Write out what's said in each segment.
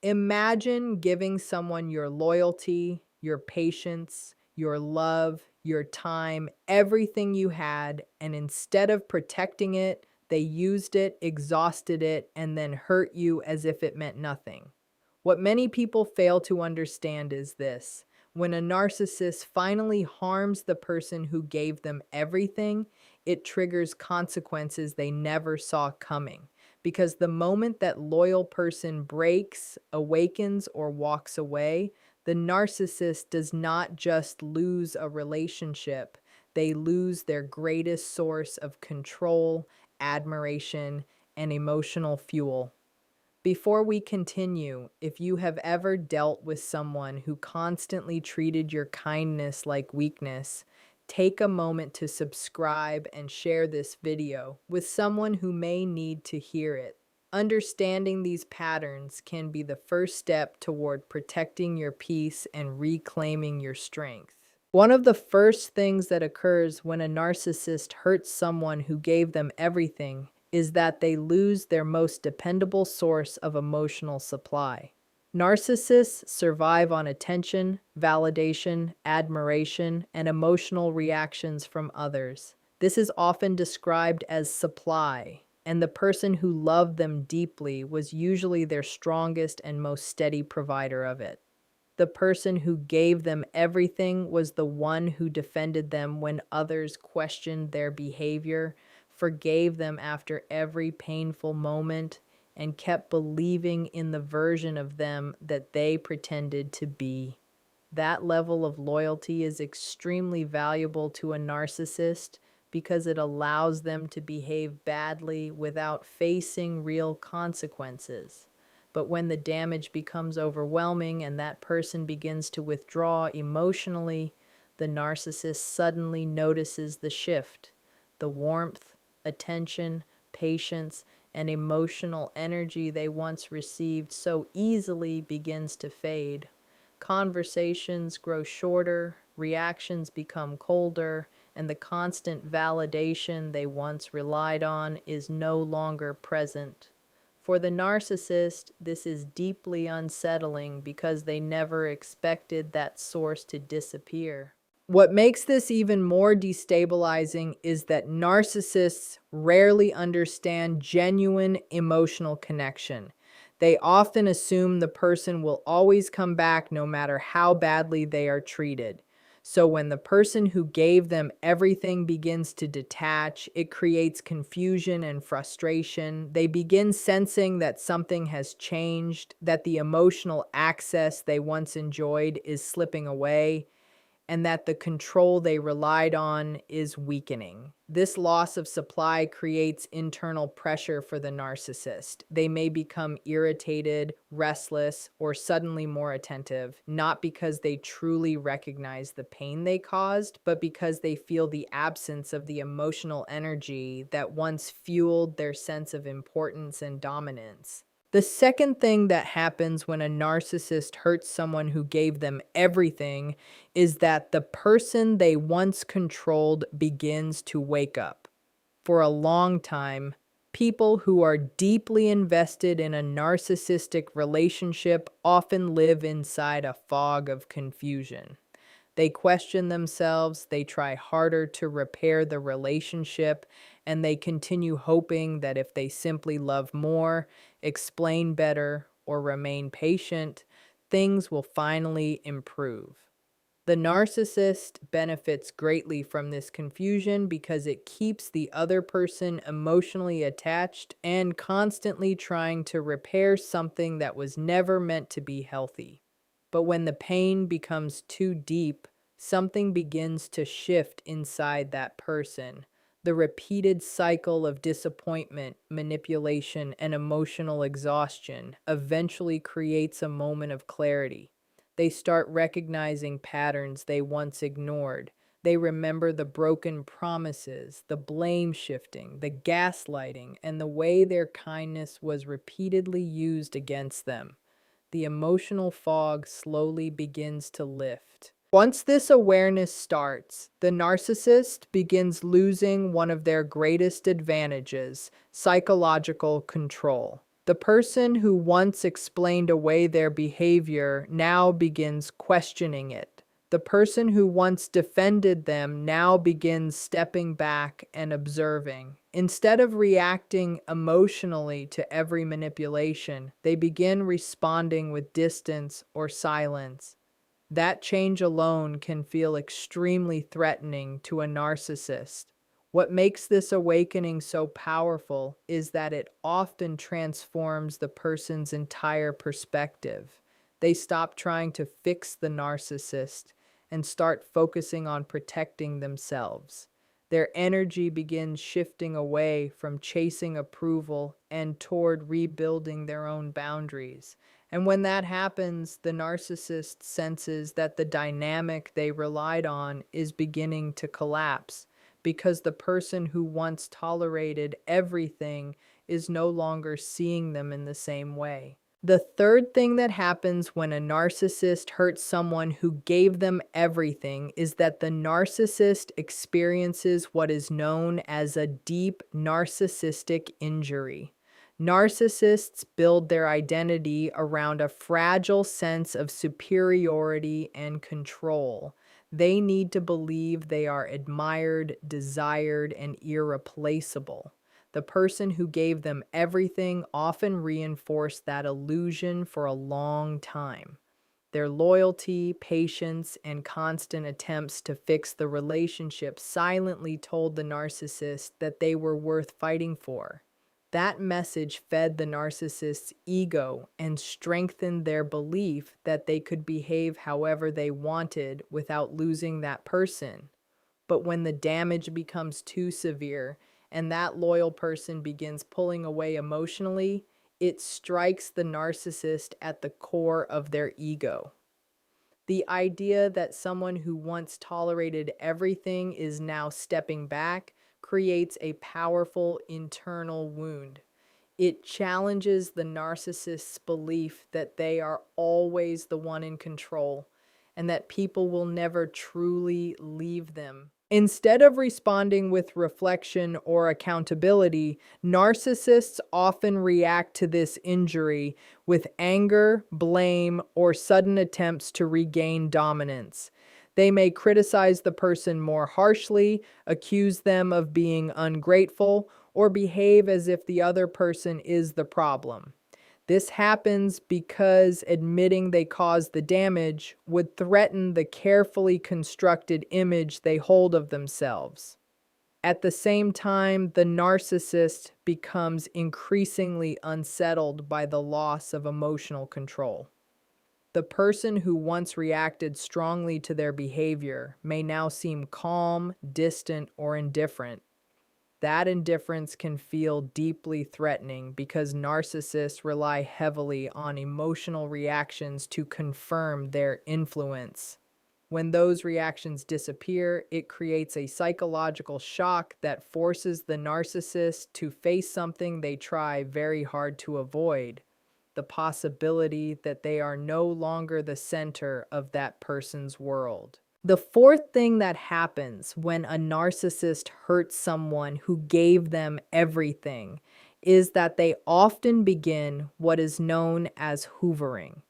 Imagine giving someone your loyalty, your patience, your love, your time, everything you had, and instead of protecting it, they used it, exhausted it, and then hurt you as if it meant nothing. What many people fail to understand is this: when a narcissist finally harms the person who gave them everything, it triggers consequences they never saw coming. Because the moment that loyal person breaks, awakens, or walks away, the narcissist does not just lose a relationship, they lose their greatest source of control, admiration, and emotional fuel. Before we continue, if you have ever dealt with someone who constantly treated your kindness like weakness, take a moment to subscribe and share this video with someone who may need to hear it. Understanding these patterns can be the first step toward protecting your peace and reclaiming your strength. One of the first things that occurs when a narcissist hurts someone who gave them everything is that they lose their most dependable source of emotional supply. Narcissists survive on attention, validation, admiration, and emotional reactions from others. This is often described as supply, and the person who loved them deeply was usually their strongest and most steady provider of it. The person who gave them everything was the one who defended them when others questioned their behavior, forgave them after every painful moment, and kept believing in the version of them that they pretended to be. That level of loyalty is extremely valuable to a narcissist because it allows them to behave badly without facing real consequences. But when the damage becomes overwhelming and that person begins to withdraw emotionally, the narcissist suddenly notices the shift. The warmth, attention, patience, and emotional energy they once received so easily begins to fade. Conversations grow shorter, reactions become colder, and the constant validation they once relied on is no longer present. For the narcissist, this is deeply unsettling because they never expected that source to disappear. What makes this even more destabilizing is that narcissists rarely understand genuine emotional connection. They often assume the person will always come back no matter how badly they are treated. So when the person who gave them everything begins to detach, it creates confusion and frustration. They begin sensing that something has changed, that the emotional access they once enjoyed is slipping away, and that the control they relied on is weakening. This loss of supply creates internal pressure for the narcissist. They may become irritated, restless, or suddenly more attentive, not because they truly recognize the pain they caused, but because they feel the absence of the emotional energy that once fueled their sense of importance and dominance. The second thing that happens when a narcissist hurts someone who gave them everything is that the person they once controlled begins to wake up. For a long time, people who are deeply invested in a narcissistic relationship often live inside a fog of confusion. They question themselves, they try harder to repair the relationship, and they continue hoping that if they simply love more, explain better, or remain patient, things will finally improve. The narcissist benefits greatly from this confusion because it keeps the other person emotionally attached and constantly trying to repair something that was never meant to be healthy. But when the pain becomes too deep, something begins to shift inside that person. The repeated cycle of disappointment, manipulation, and emotional exhaustion eventually creates a moment of clarity. They start recognizing patterns they once ignored. They remember the broken promises, the blame shifting, the gaslighting, and the way their kindness was repeatedly used against them. The emotional fog slowly begins to lift. Once this awareness starts, the narcissist begins losing one of their greatest advantages: psychological control. The person who once explained away their behavior now begins questioning it. The person who once defended them now begins stepping back and observing. Instead of reacting emotionally to every manipulation, they begin responding with distance or silence. That change alone can feel extremely threatening to a narcissist. What makes this awakening so powerful is that it often transforms the person's entire perspective. They stop trying to fix the narcissist and start focusing on protecting themselves. Their energy begins shifting away from chasing approval and toward rebuilding their own boundaries. And when that happens, the narcissist senses that the dynamic they relied on is beginning to collapse because the person who once tolerated everything is no longer seeing them in the same way. The third thing that happens when a narcissist hurts someone who gave them everything is that the narcissist experiences what is known as a deep narcissistic injury. Narcissists build their identity around a fragile sense of superiority and control. They need to believe they are admired, desired, and irreplaceable. The person who gave them everything often reinforced that illusion for a long time. Their loyalty, patience, and constant attempts to fix the relationship silently told the narcissist that they were worth fighting for. That message fed the narcissist's ego and strengthened their belief that they could behave however they wanted without losing that person. But when the damage becomes too severe and that loyal person begins pulling away emotionally, it strikes the narcissist at the core of their ego. The idea that someone who once tolerated everything is now stepping back creates a powerful internal wound. It challenges the narcissist's belief that they are always the one in control and that people will never truly leave them. Instead of responding with reflection or accountability, narcissists often react to this injury with anger, blame, or sudden attempts to regain dominance. They may criticize the person more harshly, accuse them of being ungrateful, or behave as if the other person is the problem. This happens because admitting they caused the damage would threaten the carefully constructed image they hold of themselves. At the same time, the narcissist becomes increasingly unsettled by the loss of emotional control. The person who once reacted strongly to their behavior may now seem calm, distant, or indifferent. That indifference can feel deeply threatening because narcissists rely heavily on emotional reactions to confirm their influence. When those reactions disappear, it creates a psychological shock that forces the narcissist to face something they try very hard to avoid: the possibility that they are no longer the center of that person's world. The fourth thing that happens when a narcissist hurts someone who gave them everything is that they often begin what is known as hoovering.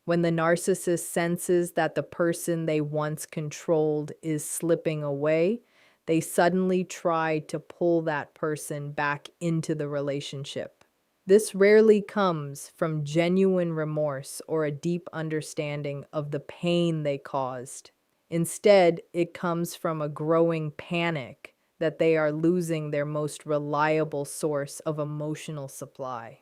When the narcissist senses that the person they once controlled is slipping away, they suddenly try to pull that person back into the relationship. This rarely comes from genuine remorse or a deep understanding of the pain they caused. Instead, it comes from a growing panic that they are losing their most reliable source of emotional supply.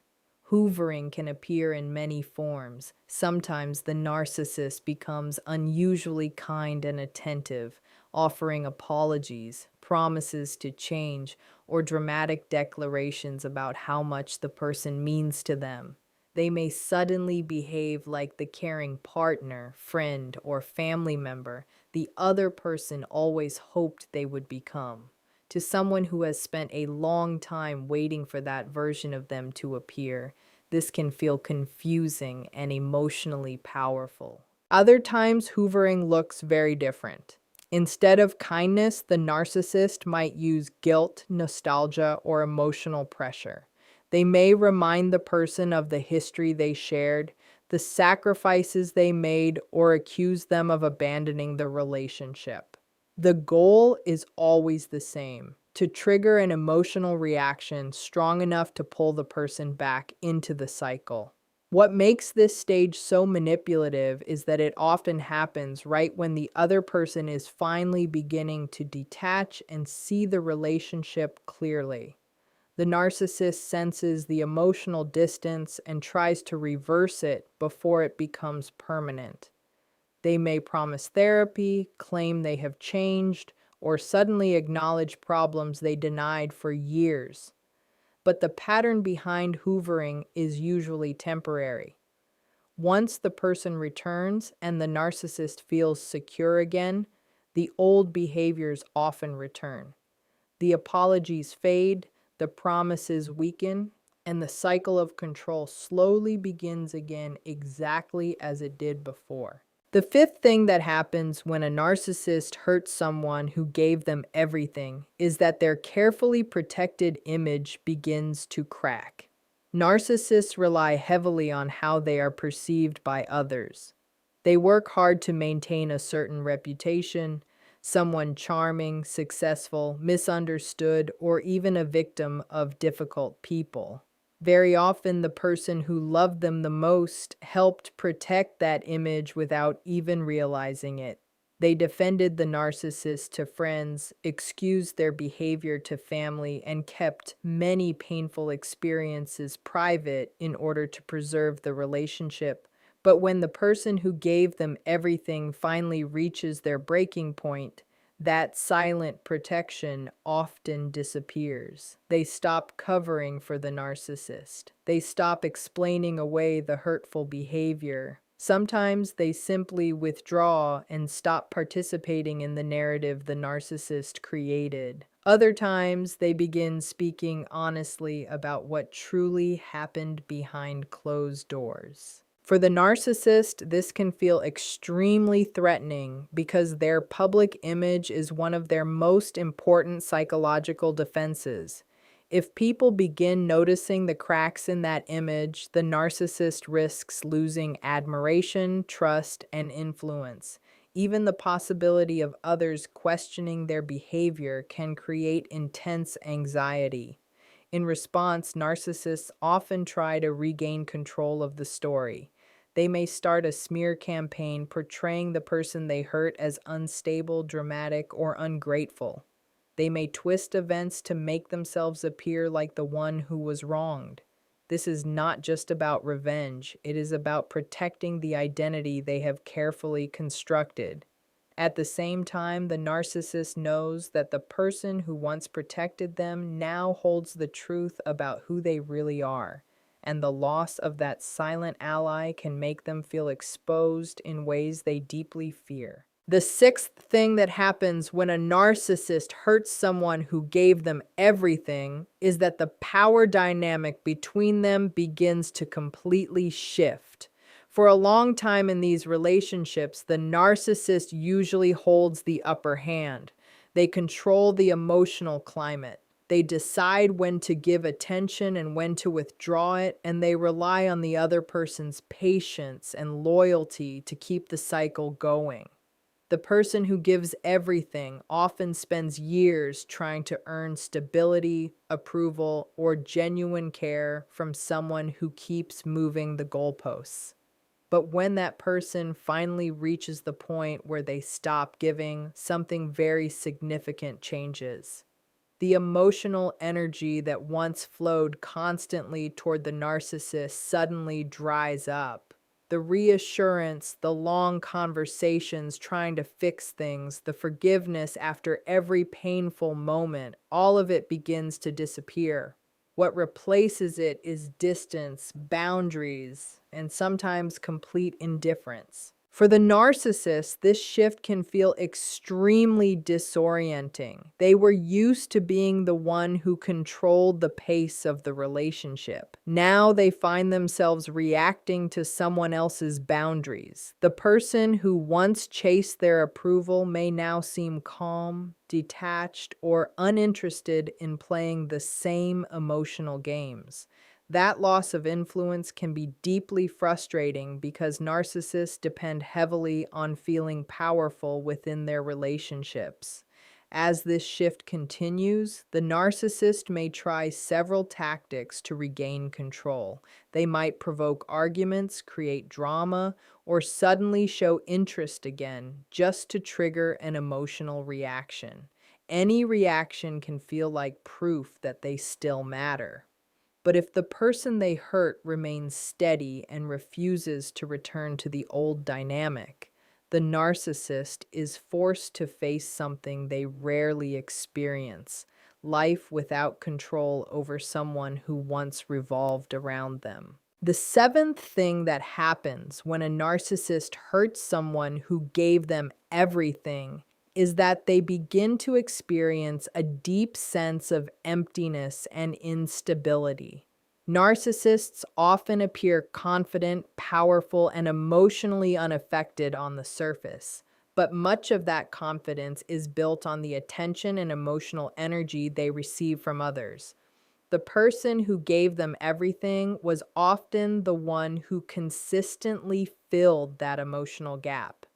Hoovering can appear in many forms. Sometimes the narcissist becomes unusually kind and attentive, offering apologies, promises to change, or dramatic declarations about how much the person means to them. They may suddenly behave like the caring partner, friend, or family member the other person always hoped they would become. To someone who has spent a long time waiting for that version of them to appear, this can feel confusing and emotionally powerful. Other times, hoovering looks very different. Instead of kindness, the narcissist might use guilt, nostalgia, or emotional pressure. They may remind the person of the history they shared, the sacrifices they made, or accuse them of abandoning the relationship. The goal is always the same: to trigger an emotional reaction strong enough to pull the person back into the cycle. What makes this stage so manipulative is that it often happens right when the other person is finally beginning to detach and see the relationship clearly. The narcissist senses the emotional distance and tries to reverse it before it becomes permanent. They may promise therapy, claim they have changed, or suddenly acknowledge problems they denied for years. But the pattern behind hoovering is usually temporary. Once the person returns and the narcissist feels secure again, the old behaviors often return. The apologies fade, the promises weaken, and the cycle of control slowly begins again exactly as it did before. The fifth thing that happens when a narcissist hurts someone who gave them everything is that their carefully protected image begins to crack. Narcissists rely heavily on how they are perceived by others. They work hard to maintain a certain reputation: someone charming, successful, misunderstood, or even a victim of difficult people. Very often, the person who loved them the most helped protect that image without even realizing it. They defended the narcissist to friends, excused their behavior to family, and kept many painful experiences private in order to preserve the relationship. But when the person who gave them everything finally reaches their breaking point, that silent protection often disappears. They stop covering for the narcissist. They stop explaining away the hurtful behavior. Sometimes they simply withdraw and stop participating in the narrative the narcissist created. Other times, they begin speaking honestly about what truly happened behind closed doors. For the narcissist, this can feel extremely threatening because their public image is one of their most important psychological defenses. If people begin noticing the cracks in that image, the narcissist risks losing admiration, trust, and influence. Even the possibility of others questioning their behavior can create intense anxiety. In response, narcissists often try to regain control of the story. They may start a smear campaign portraying the person they hurt as unstable, dramatic, or ungrateful. They may twist events to make themselves appear like the one who was wronged. This is not just about revenge, it is about protecting the identity they have carefully constructed. At the same time, the narcissist knows that the person who once protected them now holds the truth about who they really are, and the loss of that silent ally can make them feel exposed in ways they deeply fear. The sixth thing that happens when a narcissist hurts someone who gave them everything is that the power dynamic between them begins to completely shift. For a long time in these relationships, the narcissist usually holds the upper hand. They control the emotional climate. They decide when to give attention and when to withdraw it, and they rely on the other person's patience and loyalty to keep the cycle going. The person who gives everything often spends years trying to earn stability, approval, or genuine care from someone who keeps moving the goalposts. But when that person finally reaches the point where they stop giving, something very significant changes. The emotional energy that once flowed constantly toward the narcissist suddenly dries up. The reassurance, the long conversations trying to fix things, the forgiveness after every painful moment, all of it begins to disappear. What replaces it is distance, boundaries, and sometimes complete indifference. For the narcissist, this shift can feel extremely disorienting. They were used to being the one who controlled the pace of the relationship. Now they find themselves reacting to someone else's boundaries. The person who once chased their approval may now seem calm, detached, or uninterested in playing the same emotional games. That loss of influence can be deeply frustrating because narcissists depend heavily on feeling powerful within their relationships. As this shift continues, the narcissist may try several tactics to regain control. They might provoke arguments, create drama, or suddenly show interest again just to trigger an emotional reaction. Any reaction can feel like proof that they still matter. But if the person they hurt remains steady and refuses to return to the old dynamic, the narcissist is forced to face something they rarely experience: life without control over someone who once revolved around them. The seventh thing that happens when a narcissist hurts someone who gave them everything is that they begin to experience a deep sense of emptiness and instability. Narcissists often appear confident, powerful, and emotionally unaffected on the surface, but much of that confidence is built on the attention and emotional energy they receive from others. The person who gave them everything was often the one who consistently filled that emotional gap.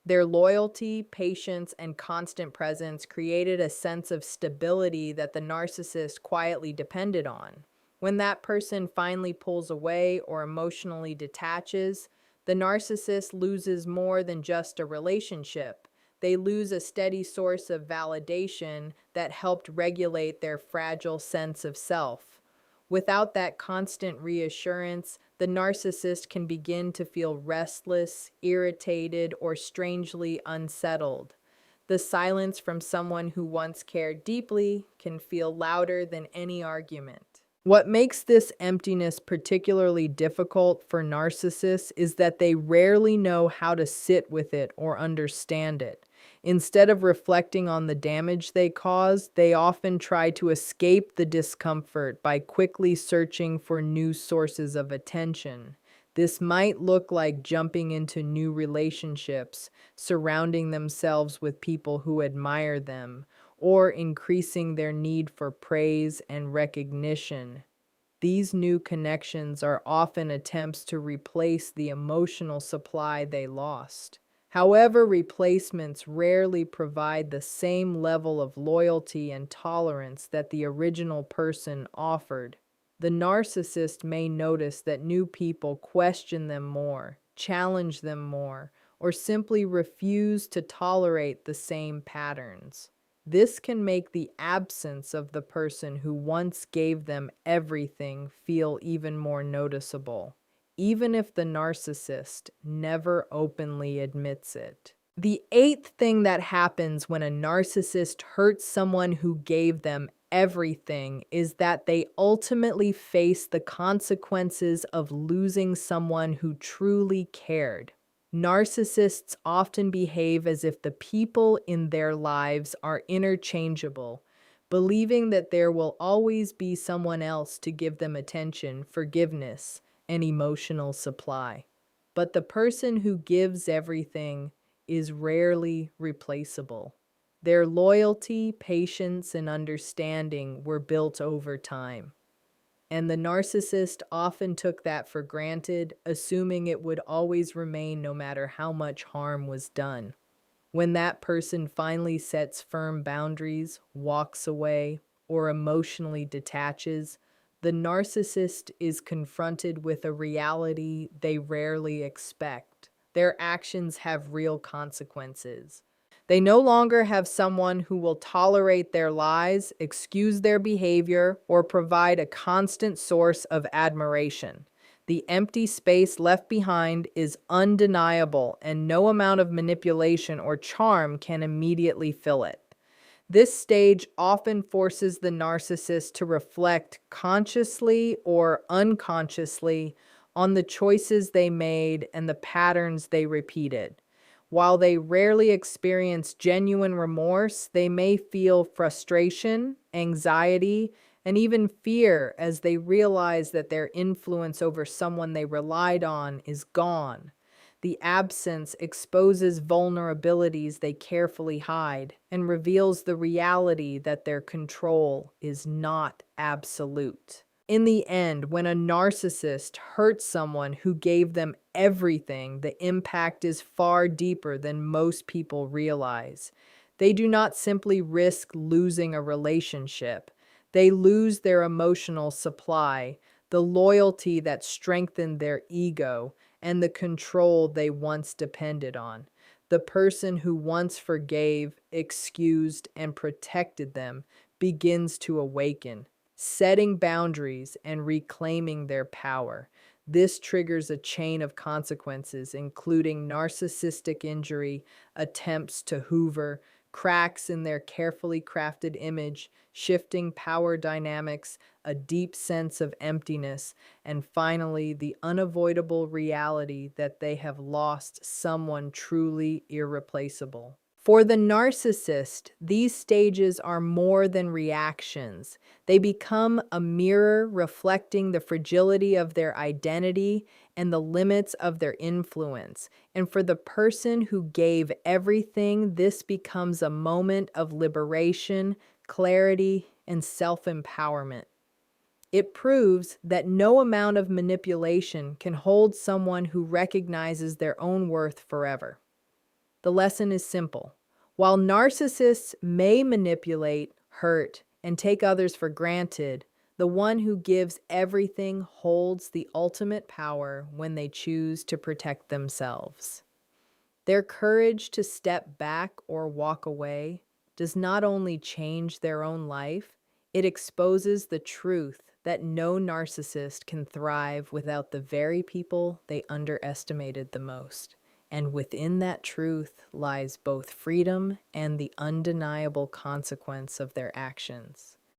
Their loyalty, patience, and constant presence created a sense of stability that the narcissist quietly depended on. When that person finally pulls away or emotionally detaches, the narcissist loses more than just a relationship. They lose a steady source of validation that helped regulate their fragile sense of self. Without that constant reassurance, the narcissist can begin to feel restless, irritated, or strangely unsettled. The silence from someone who once cared deeply can feel louder than any argument. What makes this emptiness particularly difficult for narcissists is that they rarely know how to sit with it or understand it. Instead of reflecting on the damage they caused, they often try to escape the discomfort by quickly searching for new sources of attention. This might look like jumping into new relationships, surrounding themselves with people who admire them, or increasing their need for praise and recognition. These new connections are often attempts to replace the emotional supply they lost. However, replacements rarely provide the same level of loyalty and tolerance that the original person offered. The narcissist may notice that new people question them more, challenge them more, or simply refuse to tolerate the same patterns. This can make the absence of the person who once gave them everything feel even more noticeable, even if the narcissist never openly admits it. The eighth thing that happens when a narcissist hurts someone who gave them everything is that they ultimately face the consequences of losing someone who truly cared. Narcissists often behave as if the people in their lives are interchangeable, believing that there will always be someone else to give them attention, forgiveness, and emotional supply. But the person who gives everything is rarely replaceable. Their loyalty, patience, and understanding were built over time. And the narcissist often took that for granted, assuming it would always remain no matter how much harm was done. When that person finally sets firm boundaries, walks away, or emotionally detaches, the narcissist is confronted with a reality they rarely expect. Their actions have real consequences. They no longer have someone who will tolerate their lies, excuse their behavior, or provide a constant source of admiration. The empty space left behind is undeniable, and no amount of manipulation or charm can immediately fill it. This stage often forces the narcissist to reflect consciously or unconsciously on the choices they made and the patterns they repeated. While they rarely experience genuine remorse, they may feel frustration, anxiety, and even fear as they realize that their influence over someone they relied on is gone. The absence exposes vulnerabilities they carefully hide and reveals the reality that their control is not absolute. In the end, when a narcissist hurts someone who gave them everything, the impact is far deeper than most people realize. They do not simply risk losing a relationship, they lose their emotional supply, the loyalty that strengthened their ego, and the control they once depended on. The person who once forgave, excused, and protected them begins to awaken, setting boundaries and reclaiming their power. This triggers a chain of consequences, including narcissistic injury, attempts to hoover, cracks in their carefully crafted image, shifting power dynamics, a deep sense of emptiness, and finally, the unavoidable reality that they have lost someone truly irreplaceable. For the narcissist, these stages are more than reactions. They become a mirror reflecting the fragility of their identity and the limits of their influence. And for the person who gave everything, this becomes a moment of liberation, clarity, and self-empowerment. It proves that no amount of manipulation can hold someone who recognizes their own worth forever. The lesson is simple. While narcissists may manipulate, hurt, and take others for granted, the one who gives everything holds the ultimate power when they choose to protect themselves. Their courage to step back or walk away does not only change their own life, it exposes the truth that no narcissist can thrive without the very people they underestimated the most. And within that truth lies both freedom and the undeniable consequence of their actions.